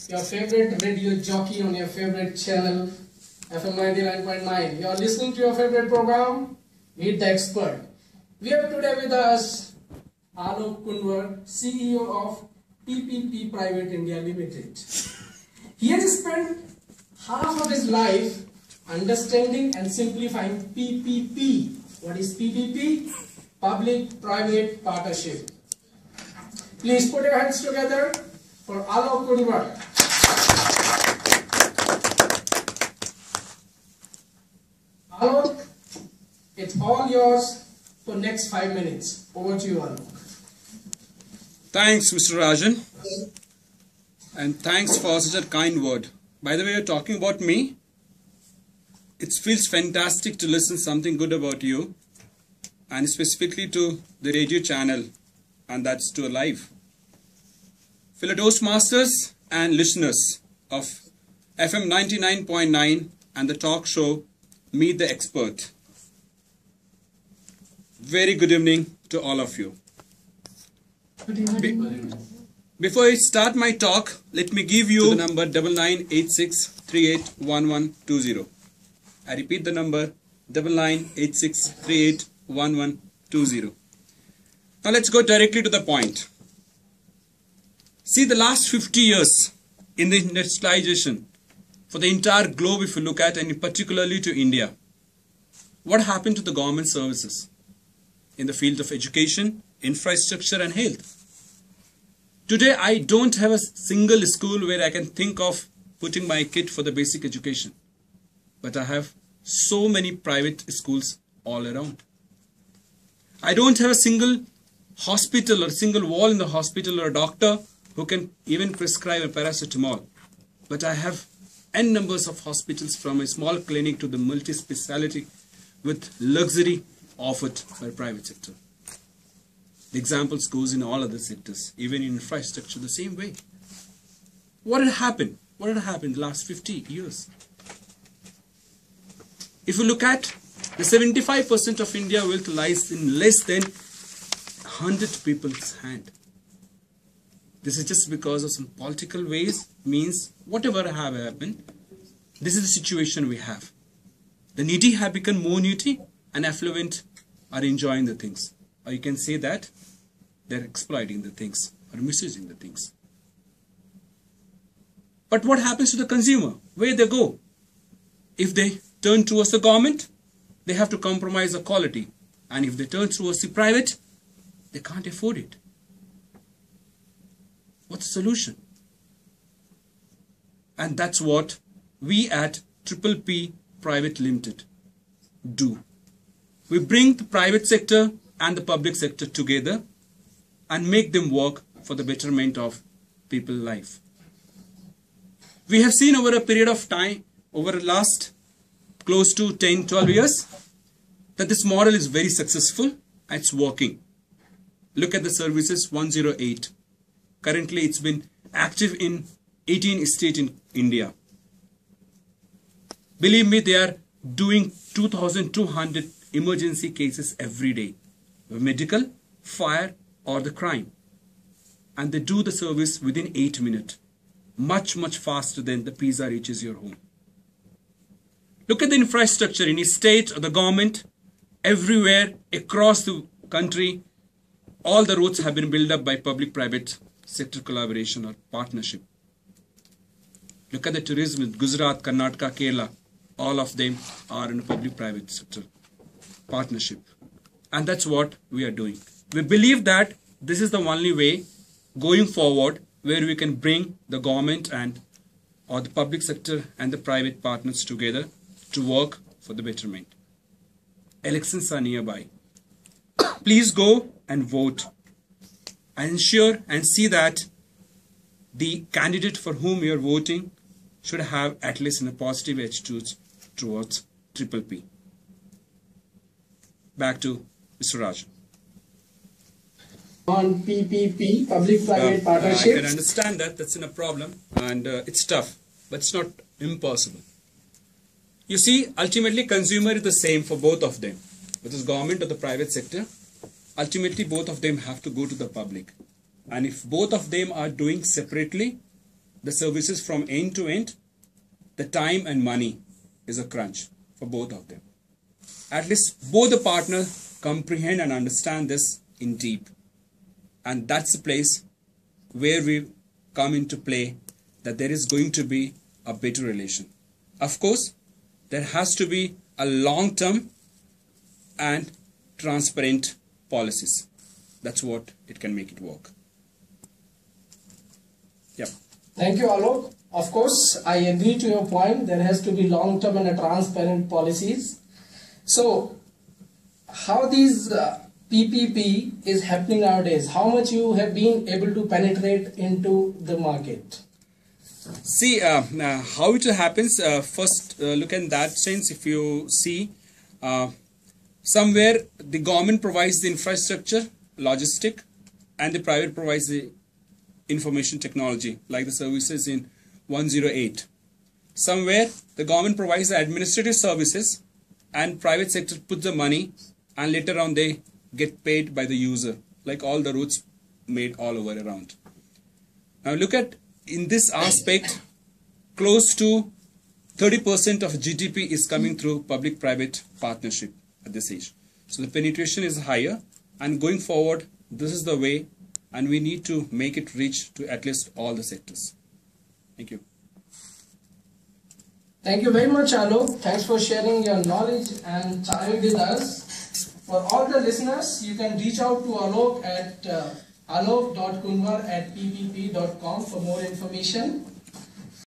your favorite radio jockey on your favorite channel, FM 99.9. You are listening to your favorite program, Meet the Expert. We have today with us Alok Kunwar, CEO of PPP Private India Limited. He has spent half of his life understanding and simplifying PPP. What is PPP? Public-Private Partnership. Please put your hands together for Alok Kunwar. Alok, it's all yours for next 5 minutes. Over to you, Alok. Thanks, Mr. Rajan. And thanks for such a kind word. By the way, you're talking about me. It feels fantastic to listen something good about you, and specifically to the radio channel, and that's to live. Fellow Toastmasters and listeners of FM 99.9 and the talk show Meet the Expert. Very good evening to all of you. Good evening. Before I start my talk, let me give you the number 9986381120. I repeat the number 9986381120. Now let's go directly to the point. See, the last 50 years in the industrialization for the entire globe, if you look at, and particularly to India, what happened to the government services in the field of education, infrastructure and health? Today, I don't have a single school where I can think of putting my kid for the basic education. But I have so many private schools all around. I don't have a single hospital or single wall in the hospital or a doctor who can even prescribe a paracetamol. But I have n numbers of hospitals, from a small clinic to the multi-speciality with luxury offered by private sector. The examples goes in all other sectors, even in infrastructure the same way. What had happened? What had happened in the last 50 years? If you look at the 75% of India wealth lies in less than 100 people's hand. This is just because of some political ways, means whatever have happened, this is the situation we have. The needy have become more needy and affluent are enjoying the things. Or you can say that they're exploiting the things or misusing the things. But what happens to the consumer? Where they go? If they turn towards the government, they have to compromise the quality. And if they turn towards the private, they can't afford it. What's the solution? And that's what we at PPP Private Limited do. We bring the private sector and the public sector together and make them work for the betterment of people's life. We have seen over a period of time, over the last close to 10-12 years, that this model is very successful and it's working. Look at the services 108. Currently it's been active in 18 states in India. Believe me, they are doing 2,200 emergency cases every day. Medical, fire or the crime. And they do the service within 8 minutes. Much faster than the pizza reaches your home. Look at the infrastructure in each state or the government. Everywhere across the country, all the roads have been built up by public-private sector collaboration or partnership. Look at the tourism in Gujarat, Karnataka, Kerala. All of them are in a public-private sector partnership. And that's what we are doing. We believe that this is the only way going forward where we can bring the government and or the public sector and the private partners together to work for the betterment. Elections are nearby. Please go and vote and ensure and see that the candidate for whom you are voting should have at least a positive attitude towards PPP. Back to Mr. Rajan. On PPP, public-private partnership. I can understand that. That's a problem and it's tough, but it's not impossible. You see, ultimately consumer is the same for both of them, whether it's government or the private sector. Ultimately, both of them have to go to the public. And if both of them are doing separately, the services from end to end, the time and money is a crunch for both of them. At least both the partners comprehend and understand this in deep. And that's the place where we come into play, that there is going to be a better relation. Of course, there has to be a long-term and transparent policies. That's what it can make it work. Yep. Thank you, Alok. Of course, I agree to your point. There has to be long-term and transparent policies. So, how these PPP is happening nowadays? How much you have been able to penetrate into the market? See, how it happens, first look at that sense. If you see, somewhere the government provides the infrastructure, logistic, and the private provides the information technology, like the services in 108. Somewhere the government provides the administrative services and private sector puts the money, and later on they get paid by the user, like all the routes made all over around. Now look at, in this aspect, close to 30% of GDP is coming through public-private partnership at this age. So the penetration is higher, and going forward, this is the way, and we need to make it reach to at least all the sectors. Thank you. Thank you very much, Alok. Thanks for sharing your knowledge and time with us. For all the listeners, you can reach out to Alok at alok.kunwar@ppp.com for more information.